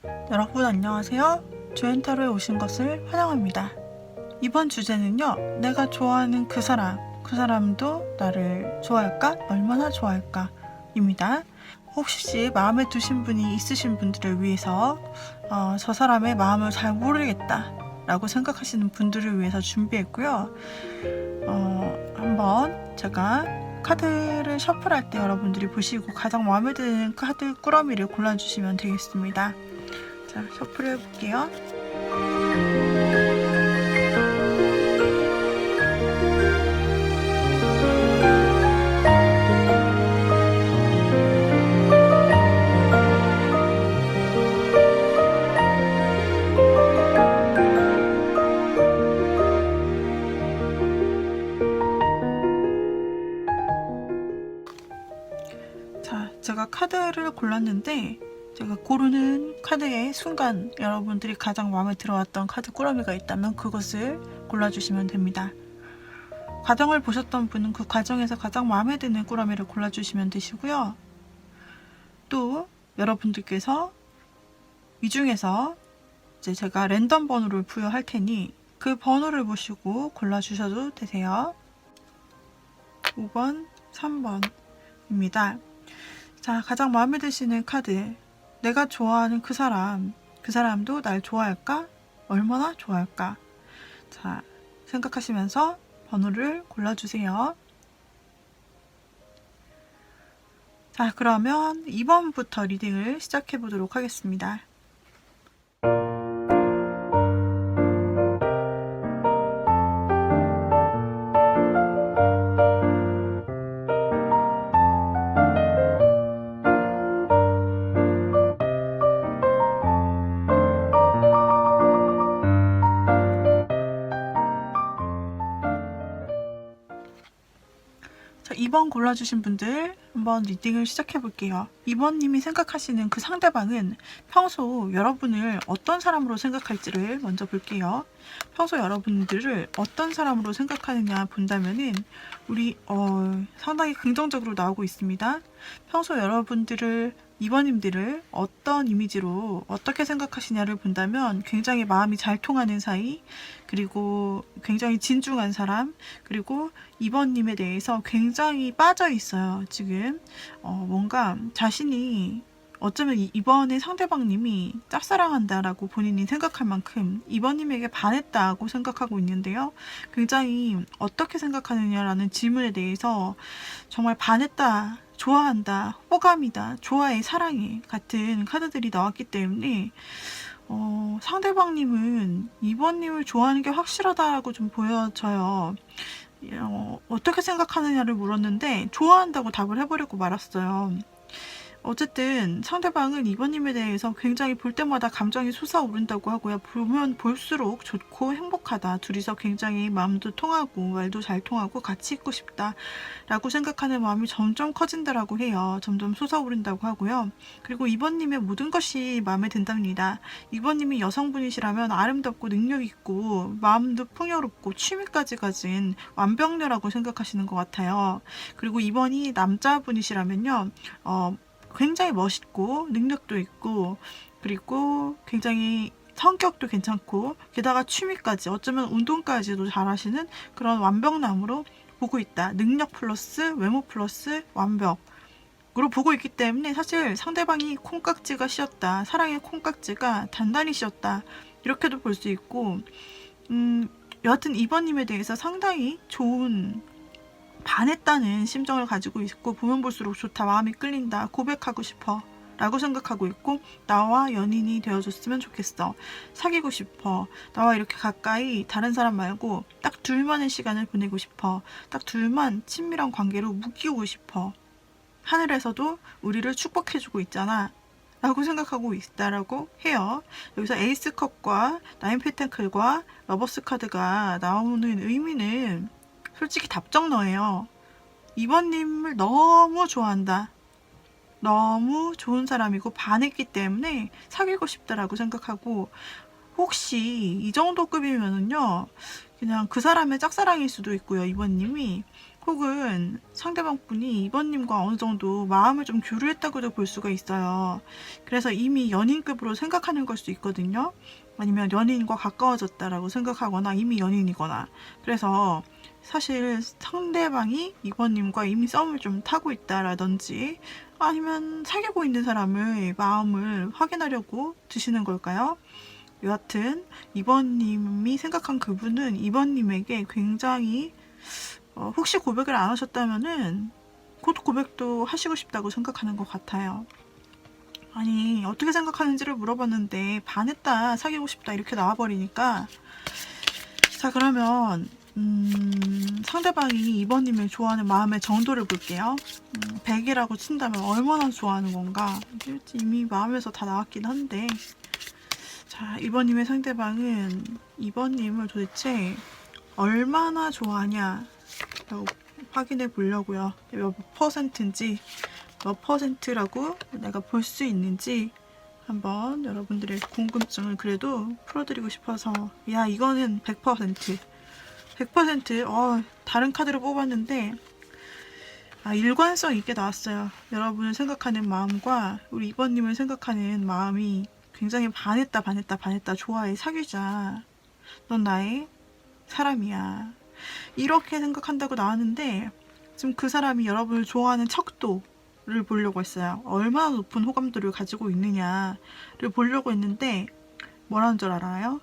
여러분 안녕하세요. 주엔타로에 오신 것을 환영합니다. 이번 주제는요, 내가 좋아하는 그 사람도 나를 좋아할까? 얼마나 좋아할까? 입니다. 혹시 마음에 두신 분이 있으신 분들을 위해서 저 사람의 마음을 잘 모르겠다 라고 생각하시는 분들을 위해서 준비했고요. 한번 제가 카드를 셔플할 때 여러분들이 보시고 가장 마음에 드는 카드 꾸러미를 골라주시면 되겠습니다. 자, 셔플을 해볼게요. 자, 제가 카드를 골랐는데 제가 고르는 카드의 순간 여러분들이 가장 마음에 들어왔던 카드 꾸러미가 있다면 그것을 골라주시면 됩니다. 과정을 보셨던 분은 그 과정에서 가장 마음에 드는 꾸러미를 골라주시면 되시고요. 또 여러분들께서 이 중에서 이제 제가 랜덤 번호를 부여할 테니 그 번호를 보시고 골라주셔도 되세요. 5번, 3번입니다. 자, 가장 마음에 드시는 카드. 내가 좋아하는 그 사람도 날 좋아할까? 얼마나 좋아할까? 자, 생각하시면서 번호를 골라주세요. 자, 그러면 2번부터 리딩을 시작해 보도록 하겠습니다. 자, 2번 골라주신 분들 한번 리딩을 시작해 볼게요. 2번님이 생각하시는 그 상대방은 평소 여러분을 어떤 사람으로 생각할지를 먼저 볼게요. 평소 여러분들을 어떤 사람으로 생각하느냐 본다면은 우리 상당히 긍정적으로 나오고 있습니다. 평소 여러분들을 2번님들을 어떤 이미지로 어떻게 생각하시냐를 본다면 굉장히 마음이 잘 통하는 사이, 그리고 굉장히 진중한 사람, 그리고 2번님에 대해서 굉장히 빠져 있어요. 지금 뭔가 자신이 어쩌면 이번에 상대방님이 짝사랑한다라고 본인이 생각할 만큼 2번님에게 반했다고 생각하고 있는데요. 굉장히 어떻게 생각하느냐라는 질문에 대해서 정말 반했다, 좋아한다, 호감이다, 좋아해, 사랑해 같은 카드들이 나왔기 때문에 상대방님은 2번님을 좋아하는 게 확실하다라고 좀 보여져요. 어떻게 생각하느냐를 물었는데 좋아한다고 답을 해버리고 말았어요. 어쨌든 상대방은 2번님에 대해서 굉장히 볼 때마다 감정이 솟아오른다고 하고요. 보면 볼수록 좋고 행복하다. 둘이서 굉장히 마음도 통하고 말도 잘 통하고 같이 있고 싶다 라고 생각하는 마음이 점점 커진다라고 해요. 점점 솟아오른다고 하고요. 그리고 2번님의 모든 것이 마음에 든답니다. 2번님이 여성분이시라면 아름답고 능력있고 마음도 풍요롭고 취미까지 가진 완벽녀라고 생각하시는 것 같아요. 그리고 2번이 남자분이시라면요. 굉장히 멋있고 능력도 있고 그리고 굉장히 성격도 괜찮고 게다가 취미까지 어쩌면 운동까지도 잘하시는 그런 완벽남으로 보고 있다. 능력 플러스 외모 플러스 완벽으로 보고 있기 때문에 사실 상대방이 콩깍지가 씌었다. 사랑의 콩깍지가 단단히 씌었다. 이렇게도 볼 수 있고 여하튼 2번님에 대해서 상당히 좋은 반했다는 심정을 가지고 있고 보면 볼수록 좋다, 마음이 끌린다, 고백하고 싶어 라고 생각하고 있고 나와 연인이 되어줬으면 좋겠어, 사귀고 싶어, 나와 이렇게 가까이 다른 사람 말고 딱 둘만의 시간을 보내고 싶어, 딱 둘만 친밀한 관계로 묶이고 싶어, 하늘에서도 우리를 축복해주고 있잖아 라고 생각하고 있다라고 해요. 여기서 에이스컵과 나인 펜타클과 러버스 카드가 나오는 의미는 솔직히 답정너예요. 2번님을 너무 좋아한다. 너무 좋은 사람이고 반했기 때문에 사귀고 싶다라고 생각하고, 혹시 이 정도 급이면은요 그냥 그 사람의 짝사랑일 수도 있고요. 2번님이 혹은 상대방 분이 2번님과 어느 정도 마음을 좀 교류했다고도 볼 수가 있어요. 그래서 이미 연인급으로 생각하는 걸 수도 있거든요. 아니면 연인과 가까워졌다라고 생각하거나 이미 연인이거나. 그래서 사실 상대방이 2번님과 이미 썸을 좀 타고 있다라든지 아니면 사귀고 있는 사람의 마음을 확인하려고 드시는 걸까요? 여하튼 2번님이 생각한 그분은 2번님에게 굉장히 혹시 고백을 안 하셨다면은 곧 고백도 하시고 싶다고 생각하는 것 같아요. 아니 어떻게 생각하는지를 물어봤는데 반했다, 사귀고 싶다 이렇게 나와버리니까. 자, 그러면 상대방이 2번님을 좋아하는 마음의 정도를 볼게요. 100이라고 친다면 얼마나 좋아하는 건가. 이미 마음에서 다 나왔긴 한데, 자, 2번님의 상대방은 2번님을 도대체 얼마나 좋아하냐 라고 확인해 보려고요. 몇 퍼센트인지, 몇 퍼센트라고 내가 볼 수 있는지 한번 여러분들의 궁금증을 그래도 풀어드리고 싶어서. 야, 이거는 100%. 100%. 다른 카드를 뽑았는데 일관성 있게 나왔어요. 여러분을 생각하는 마음과 우리 2번님을 생각하는 마음이 굉장히 반했다. 좋아해, 사귀자. 넌 나의 사람이야. 이렇게 생각한다고 나왔는데 지금 그 사람이 여러분을 좋아하는 척도를 보려고 했어요. 얼마나 높은 호감도를 가지고 있느냐를 보려고 했는데 뭐라는 줄 알아요?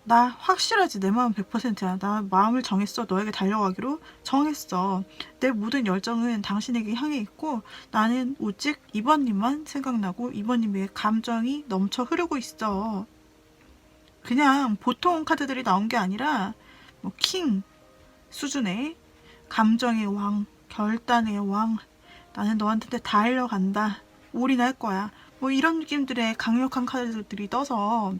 나 확실하지, 내 마음 100%야. 나 마음을 정했어. 너에게 달려가기로 정했어. 내 모든 열정은 당신에게 향해 있고 나는 오직 2번님만 생각나고 2번님의 감정이 넘쳐 흐르고 있어. 그냥 보통 카드들이 나온 게 아니라 킹 수준의 감정의 왕, 결단의 왕, 나는 너한테 달려간다, 올인할 거야, 이런 느낌들의 강력한 카드들이 떠서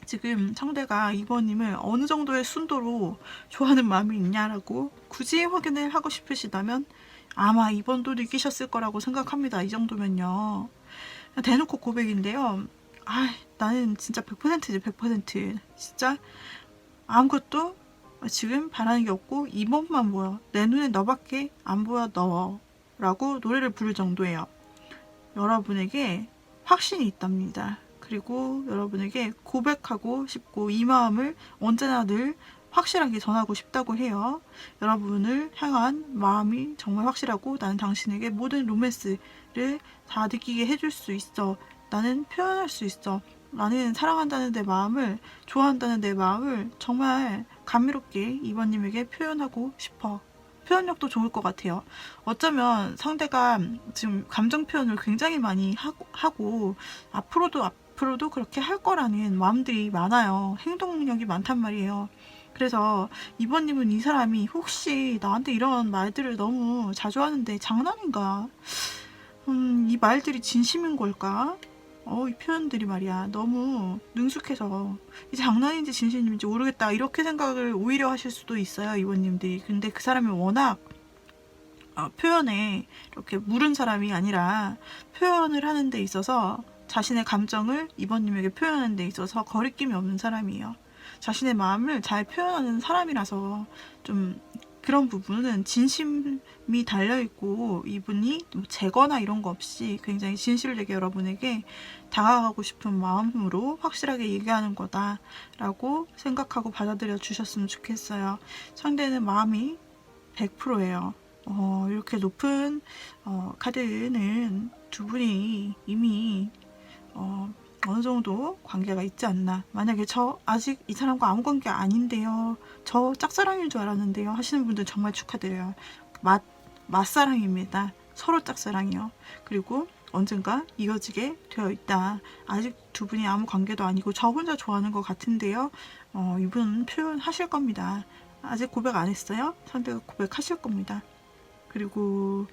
지금 상대가 2번님을 어느 정도의 순도로 좋아하는 마음이 있냐라고 굳이 확인을 하고 싶으시다면 아마 2번도 느끼셨을 거라고 생각합니다. 이 정도면요. 대놓고 고백인데요. 나는 진짜 100%지, 100%. 진짜 아무것도 지금 바라는 게 없고 2번만 보여. 내 눈에 너밖에 안 보여, 너. 라고 노래를 부를 정도예요. 여러분에게 확신이 있답니다. 그리고 여러분에게 고백하고 싶고 이 마음을 언제나 늘 확실하게 전하고 싶다고 해요. 여러분을 향한 마음이 정말 확실하고 나는 당신에게 모든 로맨스를 다 느끼게 해줄 수 있어. 나는 표현할 수 있어. 나는 사랑한다는 내 마음을, 좋아한다는 내 마음을 정말 감미롭게 2번님에게 표현하고 싶어. 표현력도 좋을 것 같아요. 어쩌면 상대가 지금 감정 표현을 굉장히 많이 하고 앞으로도 그렇게 할 거라는 마음들이 많아요. 행동력이 많단 말이에요. 그래서 2번님은 이 사람이 혹시 나한테 이런 말들을 너무 자주 하는데 장난인가? 이 말들이 진심인 걸까? 이 표현들이 말이야 너무 능숙해서 이 장난인지 진심인지 모르겠다, 이렇게 생각을 오히려 하실 수도 있어요, 이번님들이. 근데 그 사람이 워낙 표현에 이렇게 무른 사람이 아니라 표현을 하는 데 있어서 자신의 감정을 이번님에게 표현하는 데 있어서 거리낌이 없는 사람이에요. 자신의 마음을 잘 표현하는 사람이라서 좀 그런 부분은 진심이 달려있고 이분이 재거나 이런 거 없이 굉장히 진실되게 여러분에게 다가가고 싶은 마음으로 확실하게 얘기하는 거다 라고 생각하고 받아들여 주셨으면 좋겠어요. 상대는 마음이 100%예요. 이렇게 높은 카드는 두 분이 이미 어느 정도 관계가 있지 않나. 만약에 저 아직 이 사람과 아무 관계 아닌데요, 저 짝사랑인 줄 알았는데요 하시는 분들 정말 축하드려요. 맛사랑입니다. 서로 짝사랑이요. 그리고 언젠가 이어지게 되어 있다. 아직 두 분이 아무 관계도 아니고 저 혼자 좋아하는 것 같은데요, 이분 표현하실 겁니다. 아직 고백 안 했어요. 상대가 고백하실 겁니다. 그리고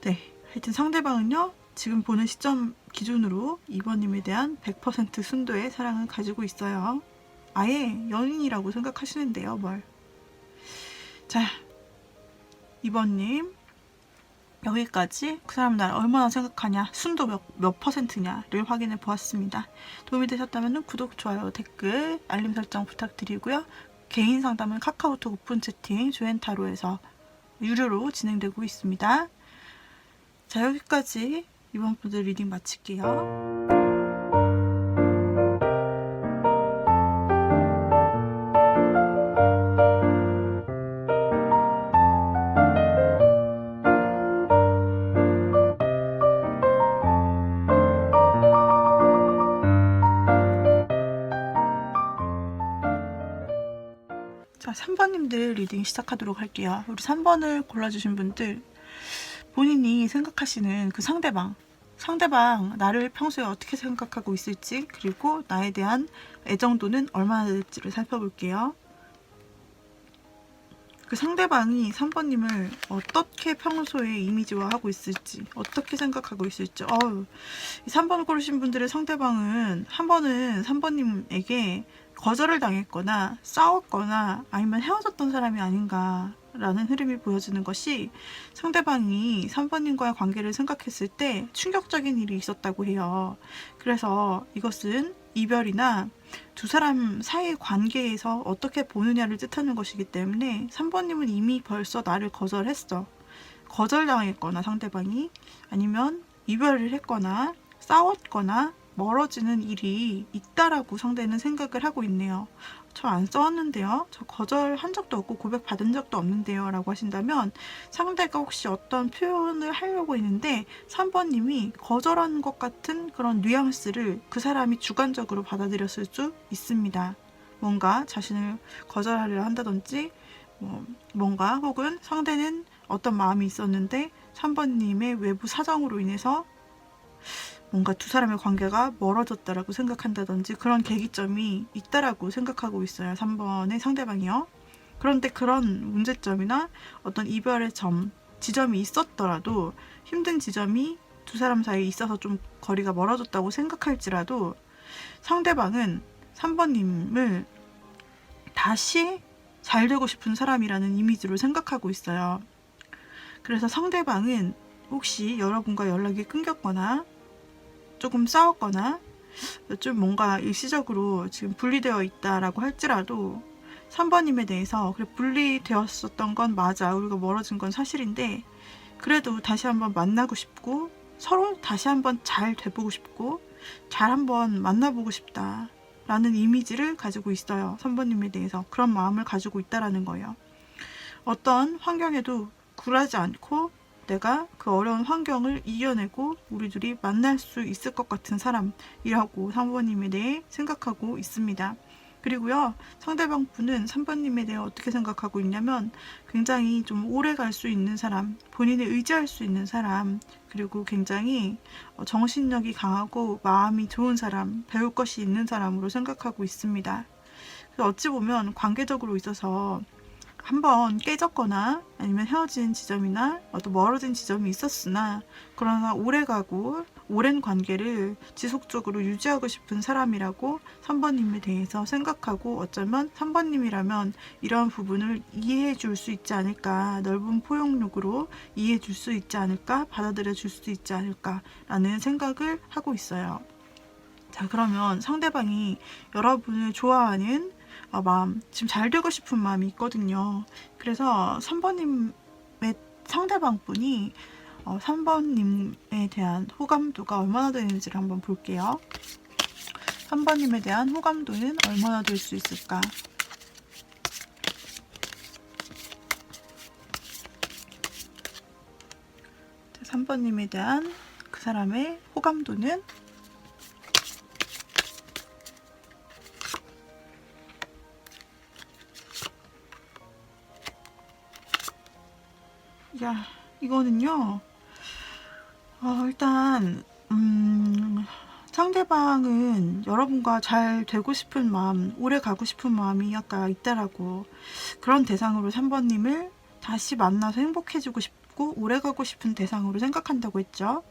네, 하여튼 상대방은요 지금 보는 시점 기준으로 2번님에 대한 100% 순도의 사랑을 가지고 있어요. 아예 연인이라고 생각하시는데요, 뭘. 자, 2번님 여기까지 그 사람 날 얼마나 생각하냐, 순도 몇 퍼센트냐를 확인해 보았습니다. 도움이 되셨다면 구독, 좋아요, 댓글, 알림 설정 부탁드리고요. 개인 상담은 카카오톡 오픈 채팅 조앤타로에서 유료로 진행되고 있습니다. 자, 여기까지 이번 분들 리딩 마칠게요. 자, 3번님들 리딩 시작하도록 할게요. 우리 3번을 골라주신 분들, 본인이 생각하시는 그 상대방 나를 평소에 어떻게 생각하고 있을지, 그리고 나에 대한 애정도는 얼마나 될지를 살펴볼게요. 그 상대방이 3번님을 어떻게 평소에 이미지화하고 있을지, 어떻게 생각하고 있을지. 이 3번을 고르신 분들의 상대방은 한 번은 3번님에게 거절을 당했거나 싸웠거나 아니면 헤어졌던 사람이 아닌가라는 흐름이 보여지는 것이, 상대방이 3번님과의 관계를 생각했을 때 충격적인 일이 있었다고 해요. 그래서 이것은 이별이나 두 사람 사이 관계에서 어떻게 보느냐를 뜻하는 것이기 때문에 3번님은 이미 벌써 나를 거절했어. 거절당했거나 상대방이, 아니면 이별을 했거나 싸웠거나 멀어지는 일이 있다라고 상대는 생각을 하고 있네요. 저 안 싸웠는데요, 저 거절한 적도 없고 고백 받은 적도 없는데요 라고 하신다면, 상대가 혹시 어떤 표현을 하려고 했는데 3번님이 거절한 것 같은 그런 뉘앙스를 그 사람이 주관적으로 받아들였을 수 있습니다. 뭔가 자신을 거절하려 한다든지, 뭔가, 혹은 상대는 어떤 마음이 있었는데 3번님의 외부 사정으로 인해서 뭔가 두 사람의 관계가 멀어졌다라고 생각한다든지, 그런 계기점이 있다라고 생각하고 있어요, 3번의 상대방이요. 그런데 그런 문제점이나 어떤 이별의 지점이 있었더라도, 힘든 지점이 두 사람 사이에 있어서 좀 거리가 멀어졌다고 생각할지라도, 상대방은 3번님을 다시 잘 되고 싶은 사람이라는 이미지로 생각하고 있어요. 그래서 상대방은 혹시 여러분과 연락이 끊겼거나 조금 싸웠거나 좀 뭔가 일시적으로 지금 분리되어 있다라고 할지라도, 3번님에 대해서 그래, 분리되었었던 건 맞아, 우리가 멀어진 건 사실인데 그래도 다시 한번 만나고 싶고, 서로 다시 한번 잘 돼보고 싶고, 잘 한번 만나보고 싶다 라는 이미지를 가지고 있어요. 3번님에 대해서 그런 마음을 가지고 있다라는 거예요. 어떤 환경에도 굴하지 않고 내가 그 어려운 환경을 이겨내고 우리 둘이 만날 수 있을 것 같은 사람이라고 3번님에 대해 생각하고 있습니다. 그리고요, 상대방 분은 3번님에 대해 어떻게 생각하고 있냐면, 굉장히 좀 오래 갈 수 있는 사람, 본인을 의지할 수 있는 사람, 그리고 굉장히 정신력이 강하고 마음이 좋은 사람, 배울 것이 있는 사람으로 생각하고 있습니다. 그래서 어찌 보면 관계적으로 있어서 한번 깨졌거나 아니면 헤어진 지점이나 또 멀어진 지점이 있었으나, 그러나 오래가고 오랜 관계를 지속적으로 유지하고 싶은 사람이라고 3번님에 대해서 생각하고, 어쩌면 3번님이라면 이런 부분을 이해해 줄 수 있지 않을까, 넓은 포용력으로 이해해 줄 수 있지 않을까, 받아들여 줄 수 있지 않을까 라는 생각을 하고 있어요. 자, 그러면 상대방이 여러분을 좋아하는 마음, 지금 잘 되고 싶은 마음이 있거든요. 그래서 3번님의 상대방 분이 3번님에 대한 호감도가 얼마나 되는지를 한번 볼게요. 3번님에 대한 호감도는 얼마나 될 수 있을까? 자, 3번님에 대한 그 사람의 호감도는, 야, 이거는요, 일단 상대방은 여러분과 잘 되고 싶은 마음, 오래 가고 싶은 마음이 아까 있다라고, 그런 대상으로 3번님을 다시 만나서 행복해지고 싶고 오래 가고 싶은 대상으로 생각한다고 했죠.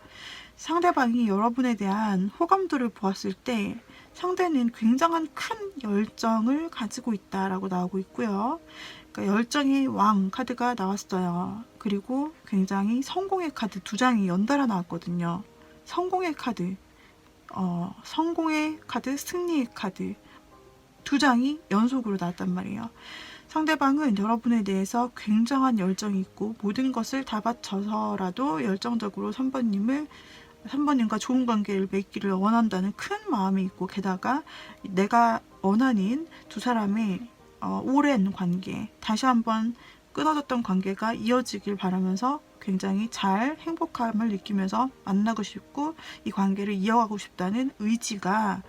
상대방이 여러분에 대한 호감도를 보았을 때 상대는 굉장한 큰 열정을 가지고 있다라고 나오고 있고요. 그러니까 열정의 왕 카드가 나왔어요. 그리고 굉장히 성공의 카드 2장이 연달아 나왔거든요. 성공의 카드, 승리의 카드 2장이 연속으로 나왔단 말이에요. 상대방은 여러분에 대해서 굉장한 열정이 있고 모든 것을 다 바쳐서라도 열정적으로 3번님과 좋은 관계를 맺기를 원한다는 큰 마음이 있고, 게다가 내가 원하는 두 사람의 오랜 관계, 다시 한번 끊어졌던 관계가 이어지길 바라면서 굉장히 잘 행복함을 느끼면서 만나고 싶고 이 관계를 이어가고 싶다는 의지가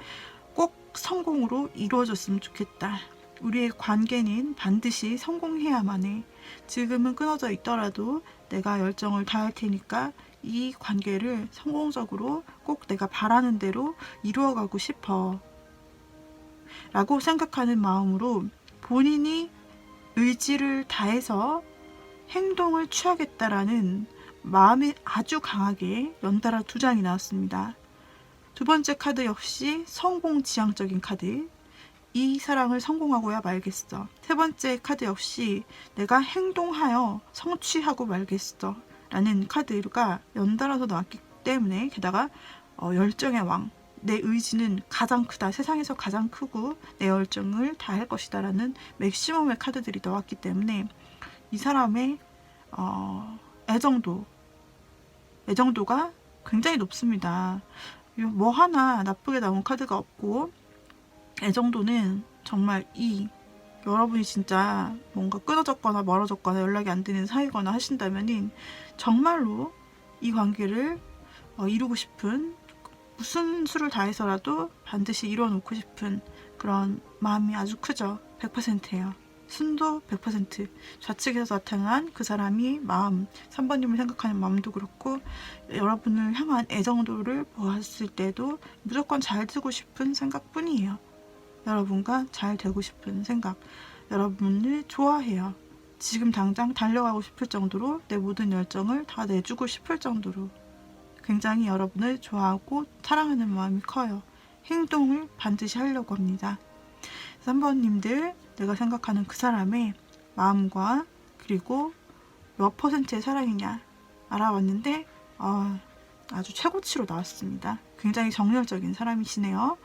꼭 성공으로 이루어졌으면 좋겠다. 우리의 관계는 반드시 성공해야만 해. 지금은 끊어져 있더라도 내가 열정을 다할 테니까 이 관계를 성공적으로 꼭 내가 바라는 대로 이루어가고 싶어 라고 생각하는 마음으로 본인이 의지를 다해서 행동을 취하겠다라는 마음이 아주 강하게 연달아 2장이 나왔습니다. 두 번째 카드 역시 성공지향적인 카드. 이 사랑을 성공하고야 말겠어. 세 번째 카드 역시 내가 행동하여 성취하고 말겠어 라는 카드가 연달아서 나왔기 때문에, 게다가 열정의 왕, 내 의지는 가장 크다, 세상에서 가장 크고 내 열정을 다할 것이다 라는 맥시멈의 카드들이 나왔기 때문에 이 사람의 애정도가 굉장히 높습니다. 뭐 하나 나쁘게 나온 카드가 없고, 애정도는 정말 여러분이 진짜 뭔가 끊어졌거나 멀어졌거나 연락이 안 되는 사이거나 하신다면은 정말로 이 관계를 이루고 싶은, 무슨 수를 다해서라도 반드시 이뤄놓고 싶은 그런 마음이 아주 크죠. 100%예요. 순도 100%. 좌측에서 나타난 그 사람이 마음, 3번님을 생각하는 마음도 그렇고 여러분을 향한 애정도를 보았을 때도 무조건 잘 되고 싶은 생각뿐이에요. 여러분과 잘 되고 싶은 생각, 여러분을 좋아해요. 지금 당장 달려가고 싶을 정도로 내 모든 열정을 다 내주고 싶을 정도로 굉장히 여러분을 좋아하고 사랑하는 마음이 커요. 행동을 반드시 하려고 합니다. 3번님들, 내가 생각하는 그 사람의 마음과 그리고 몇 퍼센트의 사랑이냐 알아봤는데 아주 최고치로 나왔습니다. 굉장히 정열적인 사람이시네요.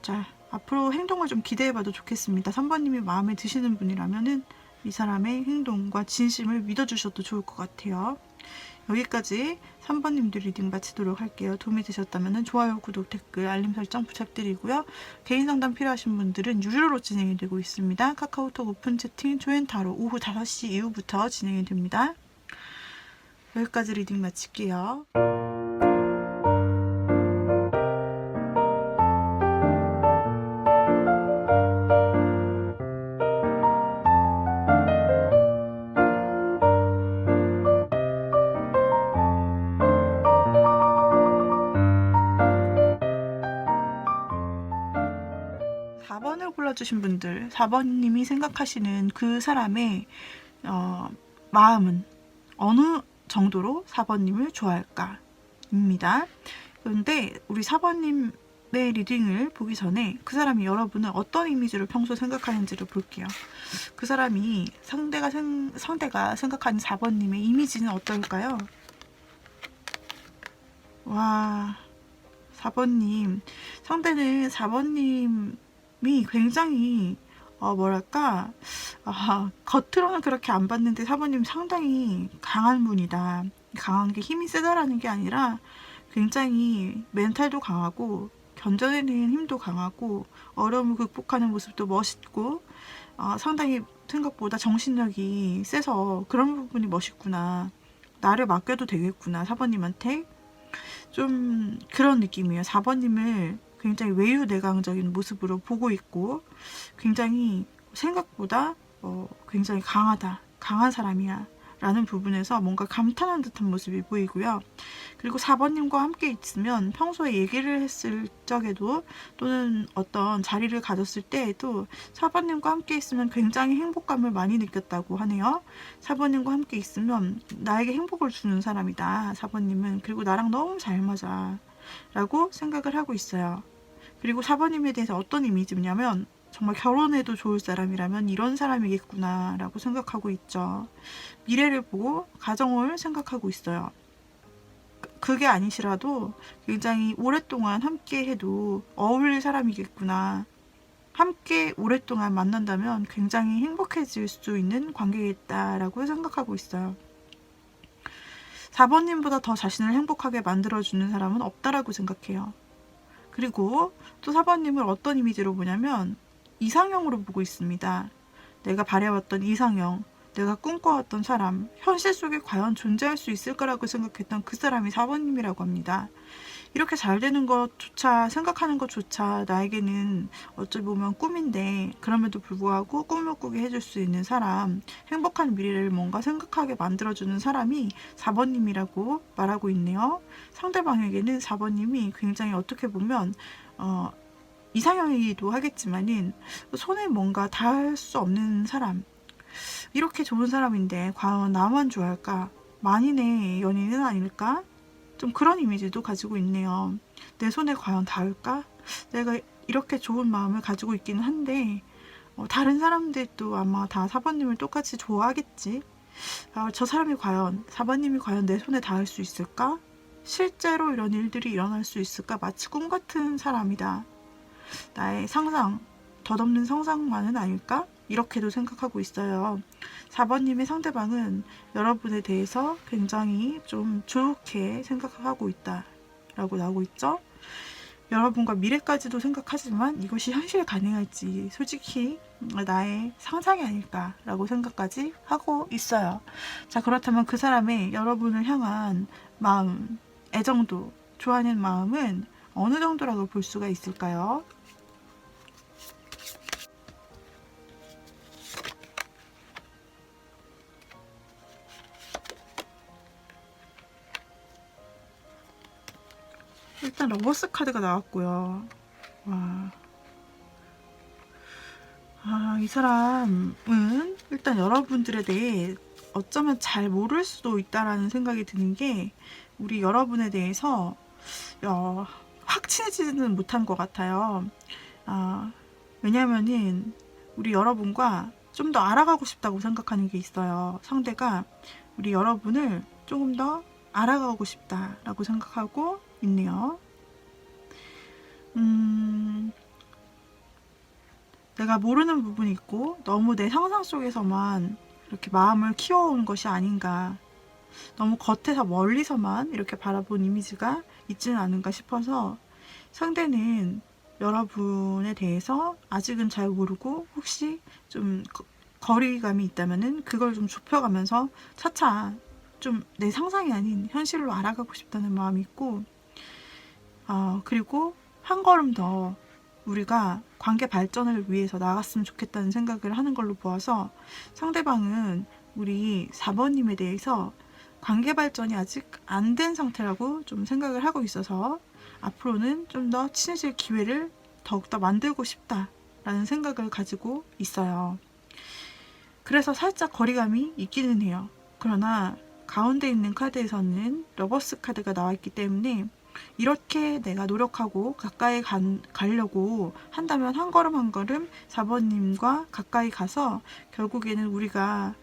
자, 앞으로 행동을 좀 기대해봐도 좋겠습니다. 3번님이 마음에 드시는 분이라면은 이 사람의 행동과 진심을 믿어주셔도 좋을 것 같아요. 여기까지 3번님들 리딩 마치도록 할게요. 도움이 되셨다면 좋아요, 구독, 댓글, 알림 설정 부탁드리고요. 개인 상담 필요하신 분들은 유료로 진행이 되고 있습니다. 카카오톡 오픈 채팅 조앤타로 오후 5시 이후부터 진행이 됩니다. 여기까지 리딩 마칠게요. 4번을 골라주신 분들, 4번님이 생각하시는 그 사람의 마음은 어느 정도로 4번님을 좋아할까 입니다. 그런데 우리 4번님의 리딩을 보기 전에 그 사람이 여러분은 어떤 이미지로 평소 생각하는지를 볼게요. 그 사람이 상대가 생각하는 4번님의 이미지는 어떨까요? 와, 4번님, 상대는 4번님이 굉장히 겉으로는 그렇게 안 봤는데 4번님 상당히 강한 분이다. 강한 게 힘이 세다라는 게 아니라 굉장히 멘탈도 강하고 견뎌내는 힘도 강하고 어려움을 극복하는 모습도 멋있고 상당히 생각보다 정신력이 세서 그런 부분이 멋있구나. 나를 맡겨도 되겠구나, 4번님한테. 좀 그런 느낌이에요. 4번님을 굉장히 외유내강적인 모습으로 보고 있고 굉장히 생각보다 굉장히 강한 사람이야 라는 부분에서 뭔가 감탄한 듯한 모습이 보이고요. 그리고 4번님과 함께 있으면 평소에 얘기를 했을 적에도 또는 어떤 자리를 가졌을 때에도 4번님과 함께 있으면 굉장히 행복감을 많이 느꼈다고 하네요. 4번님과 함께 있으면 나에게 행복을 주는 사람이다, 4번님은. 그리고 나랑 너무 잘 맞아 라고 생각을 하고 있어요. 그리고 4번님에 대해서 어떤 이미지냐면 정말 결혼해도 좋을 사람이라면 이런 사람이겠구나 라고 생각하고 있죠. 미래를 보고 가정을 생각하고 있어요. 그게 아니시라도 굉장히 오랫동안 함께 해도 어울릴 사람이겠구나 함께 오랫동안 만난다면 굉장히 행복해질 수 있는 관계겠다라고 생각하고 있어요. 4번님보다 더 자신을 행복하게 만들어주는 사람은 없다라고 생각해요. 그리고 또 4번님을 어떤 이미지로 보냐면 이상형으로 보고 있습니다. 내가 바래왔던 이상형, 내가 꿈꿔왔던 사람, 현실 속에 과연 존재할 수 있을 거라고 생각했던 그 사람이 4번님이라고 합니다. 이렇게 잘 되는 것조차, 생각하는 것조차 나에게는 어찌 보면 꿈인데, 그럼에도 불구하고 꿈을 꾸게 해줄 수 있는 사람, 행복한 미래를 뭔가 생각하게 만들어주는 사람이 4번님이라고 말하고 있네요. 상대방에게는 4번님이 굉장히 어떻게 보면 이상형이기도 하겠지만은 손에 뭔가 닿을 수 없는 사람, 이렇게 좋은 사람인데 과연 나만 좋아할까? 만인의 연인은 아닐까? 좀 그런 이미지도 가지고 있네요. 내 손에 과연 닿을까? 내가 이렇게 좋은 마음을 가지고 있기는 한데 다른 사람들도 아마 다 4번님을 똑같이 좋아하겠지. 저 사람이 과연 4번님이 과연 내 손에 닿을 수 있을까? 실제로 이런 일들이 일어날 수 있을까? 마치 꿈 같은 사람이다. 나의 상상, 덧없는 상상만은 아닐까? 이렇게도 생각하고 있어요. 4번님의 상대방은 여러분에 대해서 굉장히 좀 좋게 생각하고 있다 라고 나오고 있죠. 여러분과 미래까지도 생각하지만 이것이 현실에 가능할지 솔직히 나의 상상이 아닐까라고 생각까지 하고 있어요. 자, 그렇다면 그 사람의 여러분을 향한 마음, 애정도, 좋아하는 마음은 어느 정도라고 볼 수가 있을까요? 일단 러버스 카드가 나왔고요. 와. 이 사람은 일단 여러분들에 대해 어쩌면 잘 모를 수도 있다라는 생각이 드는 게, 우리 여러분에 대해서 확 친해지지는 못한 것 같아요. 왜냐면은 우리 여러분과 좀 더 알아가고 싶다고 생각하는 게 있어요. 상대가 우리 여러분을 조금 더 알아가고 싶다라고 생각하고 있네요. 내가 모르는 부분이 있고 너무 내 상상 속에서만 이렇게 마음을 키워온 것이 아닌가, 너무 겉에서 멀리서만 이렇게 바라본 이미지가 있지는 않은가 싶어서, 상대는 여러분에 대해서 아직은 잘 모르고 혹시 좀 거리감이 있다면은 그걸 좀 좁혀가면서 차차 좀 내 상상이 아닌 현실로 알아가고 싶다는 마음이 있고, 그리고 한 걸음 더 우리가 관계 발전을 위해서 나갔으면 좋겠다는 생각을 하는 걸로 보아서, 상대방은 우리 4번님에 대해서 관계 발전이 아직 안 된 상태라고 좀 생각을 하고 있어서 앞으로는 좀 더 친해질 기회를 더욱더 만들고 싶다라는 생각을 가지고 있어요. 그래서 살짝 거리감이 있기는 해요. 그러나 가운데 있는 카드에서는 러버스 카드가 나와 있기 때문에 이렇게 내가 노력하고 가까이 가려고 한다면 한 걸음 한 걸음 4번님과 가까이 가서 결국에는 우리가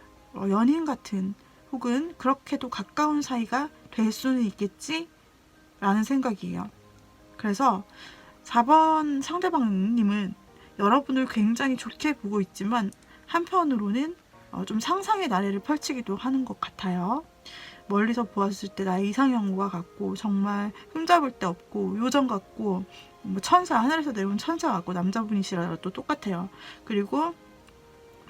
연인 같은, 혹은 그렇게도 가까운 사이가 될 수는 있겠지? 라는 생각이에요. 그래서 4번 상대방님은 여러분을 굉장히 좋게 보고 있지만 한편으로는 좀 상상의 나래를 펼치기도 하는 것 같아요. 멀리서 보았을 때 나의 이상형과 같고, 정말 흠잡을 데 없고 요정 같고, 뭐 천사, 하늘에서 내려온 천사 같고, 남자분이시라도 똑같아요. 그리고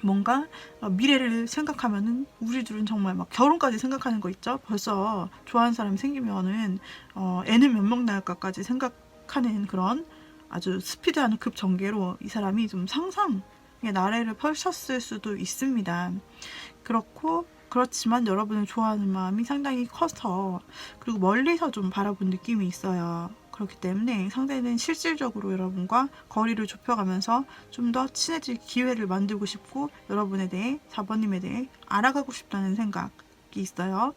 뭔가 미래를 생각하면은 우리 둘은 정말 막 결혼까지 생각하는 거 있죠. 벌써 좋아하는 사람이 생기면은 애는 몇 명 낳을까까지 생각하는 그런 아주 스피드하는 급전개로 이 사람이 좀 상상의 나래를 펼쳤을 수도 있습니다. 그렇지만 여러분을 좋아하는 마음이 상당히 커서, 그리고 멀리서 좀 바라본 느낌이 있어요. 그렇기 때문에 상대는 실질적으로 여러분과 거리를 좁혀가면서 좀 더 친해질 기회를 만들고 싶고, 여러분에 대해, 4번님에 대해 알아가고 싶다는 생각이 있어요.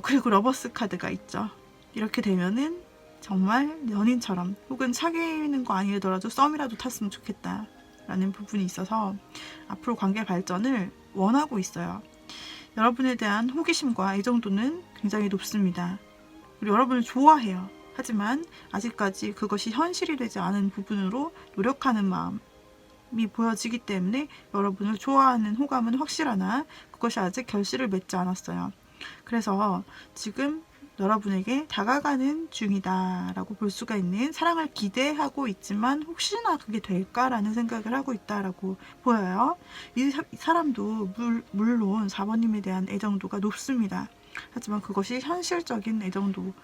그리고 러버스 카드가 있죠. 이렇게 되면은 정말 연인처럼, 혹은 사귀는 거 아니더라도 썸이라도 탔으면 좋겠다 라는 부분이 있어서 앞으로 관계 발전을 원하고 있어요. 여러분에 대한 호기심과 애정도는 굉장히 높습니다. 그리고 여러분을 좋아해요. 하지만 아직까지 그것이 현실이 되지 않은 부분으로 노력하는 마음이 보여지기 때문에 여러분을 좋아하는 호감은 확실하나 그것이 아직 결실을 맺지 않았어요. 그래서 지금 여러분에게 다가가는 중이다 라고 볼 수가 있는, 사랑을 기대하고 있지만 혹시나 그게 될까라는 생각을 하고 있다라고 보여요. 이 사람도 물론 4번님에 대한 애정도가 높습니다. 하지만 그것이 현실적인 애정도,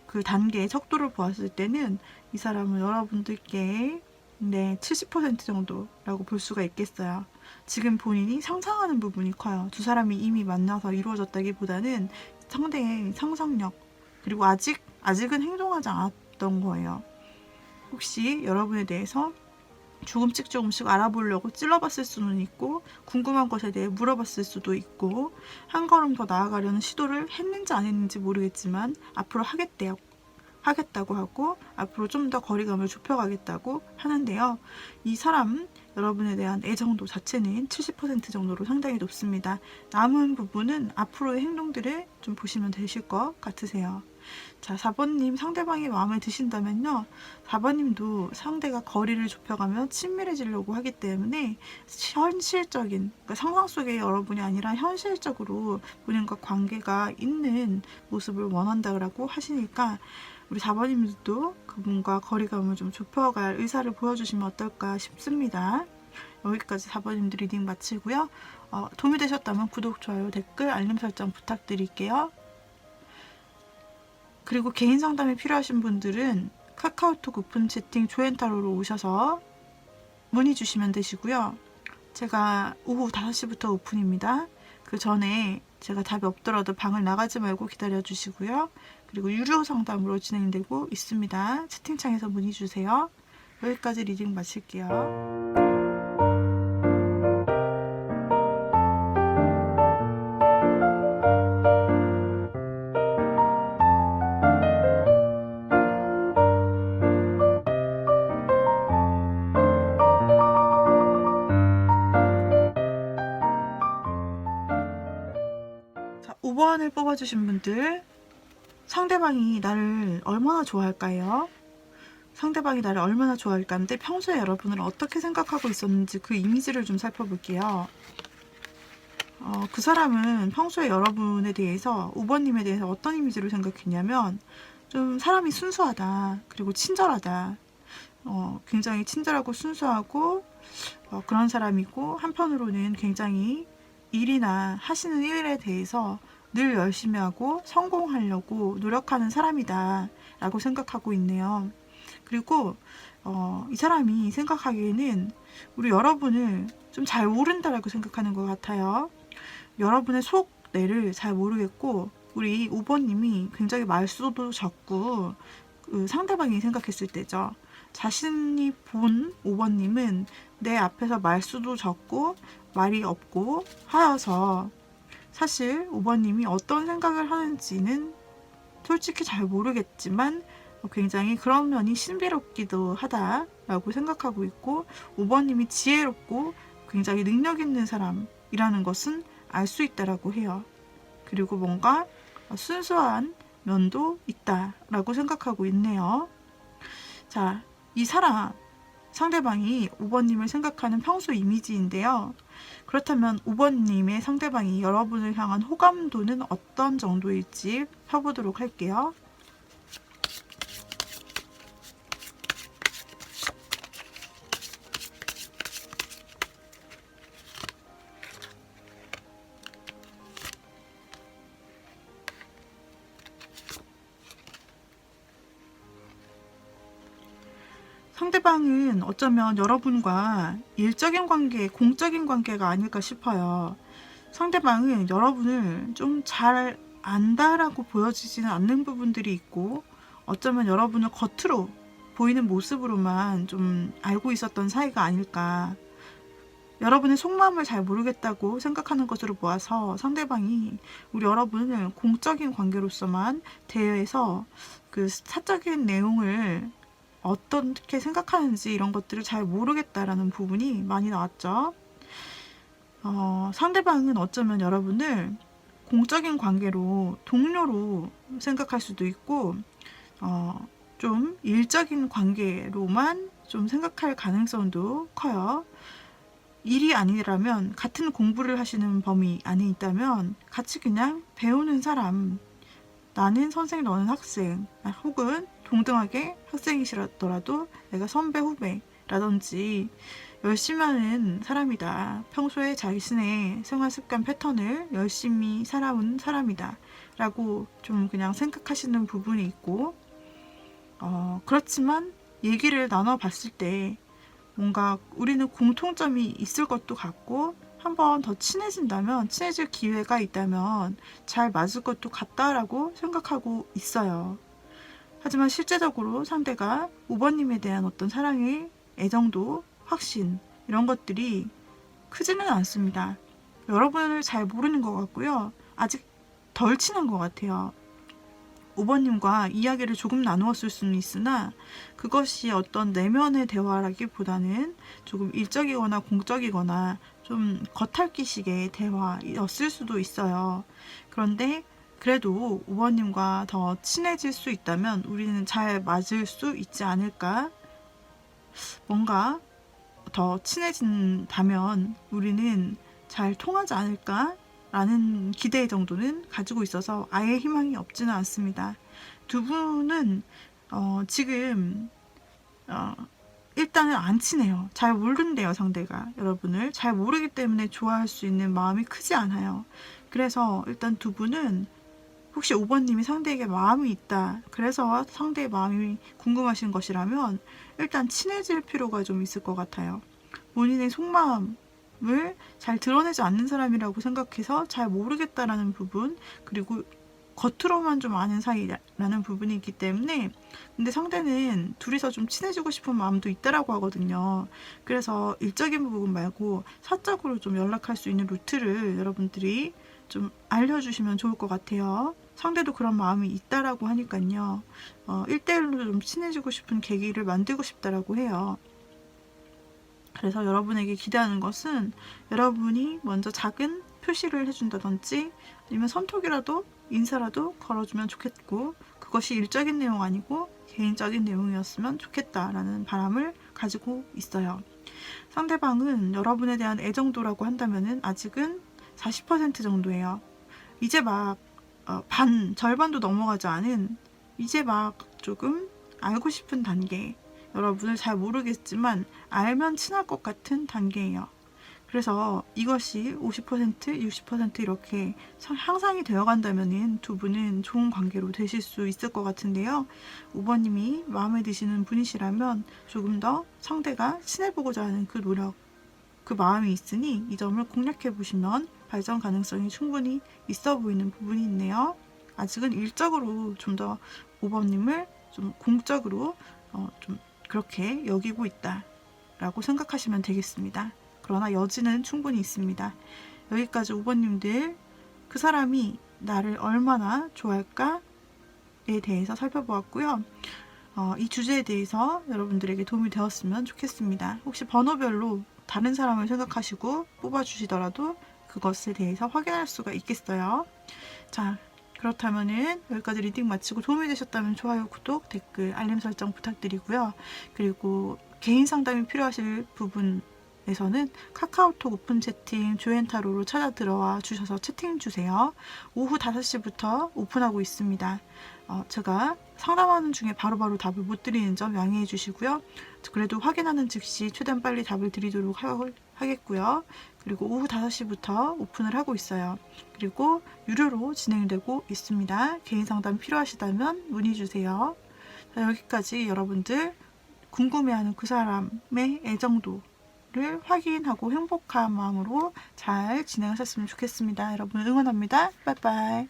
그 단계의 척도를 보았을 때는 이 사람은 여러분들께 70% 정도라고 볼 수가 있겠어요. 지금 본인이 상상하는 부분이 커요. 두 사람이 이미 만나서 이루어졌다기보다는 상대의 상상력, 그리고 아직은 행동하지 않았던 거예요. 혹시 여러분에 대해서 조금씩 알아보려고 찔러봤을 수는 있고, 궁금한 것에 대해 물어봤을 수도 있고, 한 걸음 더 나아가려는 시도를 했는지 안 했는지 모르겠지만 앞으로 하겠다고 하고 앞으로 좀 더 거리감을 좁혀가겠다고 하는데요. 이 사람 여러분에 대한 애정도 자체는 70% 정도로 상당히 높습니다. 남은 부분은 앞으로의 행동들을 좀 보시면 되실 것 같으세요. 자, 4번님 상대방이 마음에 드신다면요, 4번님도 상대가 거리를 좁혀가며 친밀해지려고 하기 때문에 현실적인, 그러니까 상상 속의 여러분이 아니라 현실적으로 본인과 관계가 있는 모습을 원한다고 하시니까 우리 4번님들도 그분과 거리감을 좀 좁혀갈 의사를 보여주시면 어떨까 싶습니다. 여기까지 4번님들 리딩 마치고요. 도움이 되셨다면 구독, 좋아요, 댓글, 알림 설정 부탁드릴게요. 그리고 개인 상담이 필요하신 분들은 카카오톡 오픈 채팅 조앤타로로 오셔서 문의 주시면 되시고요. 제가 오후 5시부터 오픈입니다. 그 전에 제가 답이 없더라도 방을 나가지 말고 기다려 주시고요. 그리고 유료 상담으로 진행되고 있습니다. 채팅창에서 문의 주세요. 여기까지 리딩 마칠게요. 자, 5번을 뽑아주신 분들, 상대방이 나를 얼마나 좋아할까요? 상대방이 나를 얼마나 좋아할까 하는데 평소에 여러분을 어떻게 생각하고 있었는지 그 이미지를 좀 살펴볼게요. 그 사람은 평소에 여러분에 대해서, 5번님에 대해서 어떤 이미지로 생각했냐면 좀 사람이 순수하다, 그리고 친절하다, 굉장히 친절하고 순수하고 그런 사람이고, 한편으로는 굉장히 일이나 하시는 일에 대해서 늘 열심히 하고 성공하려고 노력하는 사람이다 라고 생각하고 있네요. 그리고 이 사람이 생각하기에는 우리 여러분을 좀 잘 모른다라고 생각하는 것 같아요. 여러분의 속내를 잘 모르겠고, 우리 5번님이 굉장히 말수도 적고, 그 상대방이 생각했을 때죠. 자신이 본 5번님은 내 앞에서 말수도 적고 말이 없고 하여서 사실 5번님이 어떤 생각을 하는지는 솔직히 잘 모르겠지만 굉장히 그런 면이 신비롭기도 하다라고 생각하고 있고, 5번님이 지혜롭고 굉장히 능력 있는 사람이라는 것은 알 수 있다라고 해요. 그리고 뭔가 순수한 면도 있다라고 생각하고 있네요. 자, 이 사람, 상대방이 5번님을 생각하는 평소 이미지인데요. 그렇다면 5번님의 상대방이 여러분을 향한 호감도는 어떤 정도일지 펴보도록 할게요. 상대방은 어쩌면 여러분과 일적인 관계, 공적인 관계가 아닐까 싶어요. 상대방은 여러분을 좀 잘 안다라고 보여지지는 않는 부분들이 있고, 어쩌면 여러분을 겉으로 보이는 모습으로만 좀 알고 있었던 사이가 아닐까. 여러분의 속마음을 잘 모르겠다고 생각하는 것으로 보아서 상대방이 우리 여러분을 공적인 관계로서만 대해서 그 사적인 내용을 어떻게 생각하는지 이런 것들을 잘 모르겠다라는 부분이 많이 나왔죠. 상대방은 어쩌면 여러분을 공적인 관계로 동료로 생각할 수도 있고, 좀 일적인 관계로만 좀 생각할 가능성도 커요. 일이 아니라면, 같은 공부를 하시는 범위 안에 있다면 같이 그냥 배우는 사람, 나는 선생, 너는 학생, 혹은 동등하게 학생이시더라도 내가 선배, 후배라든지 열심히 하는 사람이다. 평소에 자신의 생활 습관 패턴을 열심히 살아온 사람이다. 라고 좀 그냥 생각하시는 부분이 있고, 그렇지만 얘기를 나눠봤을 때 뭔가 우리는 공통점이 있을 것도 같고, 한번 더 친해진다면, 친해질 기회가 있다면 잘 맞을 것도 같다라고 생각하고 있어요. 하지만 실제적으로 상대가 5번님에 대한 어떤 사랑의 애정도, 확신, 이런 것들이 크지는 않습니다. 여러분을 잘 모르는 것 같고요. 아직 덜 친한 것 같아요. 5번님과 이야기를 조금 나누었을 수는 있으나 그것이 어떤 내면의 대화라기보다는 조금 일적이거나 공적이거나 좀 겉핥기식의 대화였을 수도 있어요. 그런데 그래도 5번님과 더 친해질 수 있다면 우리는 잘 맞을 수 있지 않을까? 뭔가 더 친해진다면 우리는 잘 통하지 않을까? 라는 기대 정도는 가지고 있어서 아예 희망이 없지는 않습니다. 두 분은 지금 일단은 안 친해요. 잘 모른대요, 상대가. 여러분을 잘 모르기 때문에 좋아할 수 있는 마음이 크지 않아요. 그래서 일단 두 분은 혹시 5번님이 상대에게 마음이 있다, 그래서 상대의 마음이 궁금하신 것이라면 일단 친해질 필요가 좀 있을 것 같아요. 본인의 속마음을 잘 드러내지 않는 사람이라고 생각해서 잘 모르겠다라는 부분, 그리고 겉으로만 좀 아는 사이라는 부분이 있기 때문에, 근데 상대는 둘이서 좀 친해지고 싶은 마음도 있다라고 하거든요. 그래서 일적인 부분 말고 사적으로 좀 연락할 수 있는 루트를 여러분들이 좀 알려주시면 좋을 것 같아요. 상대도 그런 마음이 있다라고 하니까요. 1대1로 좀 친해지고 싶은 계기를 만들고 싶다라고 해요. 그래서 여러분에게 기대하는 것은 여러분이 먼저 작은 표시를 해준다든지 아니면 선톡이라도 인사라도 걸어주면 좋겠고, 그것이 일적인 내용 아니고 개인적인 내용이었으면 좋겠다라는 바람을 가지고 있어요. 상대방은 여러분에 대한 애정도라고 한다면 아직은 40% 정도예요. 이제 막 절반도 넘어가지 않은, 이제 막 조금 알고 싶은 단계, 여러분을 잘 모르겠지만 알면 친할 것 같은 단계예요. 그래서 이것이 50%, 60% 이렇게 향상이 되어 간다면 두 분은 좋은 관계로 되실 수 있을 것 같은데요. 5번님이 마음에 드시는 분이시라면 조금 더 상대가 친해보고자 하는 그 노력, 그 마음이 있으니 이 점을 공략해 보시면 발전 가능성이 충분히 있어 보이는 부분이 있네요. 아직은 일적으로 좀 더 5번님을 좀 공적으로 좀 그렇게 여기고 있다 라고 생각하시면 되겠습니다. 그러나 여지는 충분히 있습니다. 여기까지 5번님들, 그 사람이 나를 얼마나 좋아할까에 대해서 살펴보았고요. 이 주제에 대해서 여러분들에게 도움이 되었으면 좋겠습니다. 혹시 번호별로 다른 사람을 생각하시고 뽑아주시더라도 그것에 대해서 확인할 수가 있겠어요. 자, 그렇다면은 여기까지 리딩 마치고 도움이 되셨다면 좋아요, 구독, 댓글, 알림 설정 부탁드리고요. 그리고 개인 상담이 필요하실 부분에서는 카카오톡 오픈 채팅 조앤타로로 찾아 들어와 주셔서 채팅 주세요. 오후 5시부터 오픈하고 있습니다. 제가 상담하는 중에 바로바로 답을 못 드리는 점 양해해 주시고요. 그래도 확인하는 즉시 최대한 빨리 답을 드리도록 하겠고요. 그리고 오후 5시부터 오픈을 하고 있어요. 그리고 유료로 진행되고 있습니다. 개인 상담 필요하시다면 문의 주세요. 자, 여기까지 여러분들 궁금해하는 그 사람의 애정도를 확인하고 행복한 마음으로 잘 진행하셨으면 좋겠습니다. 여러분 응원합니다. 빠이빠이.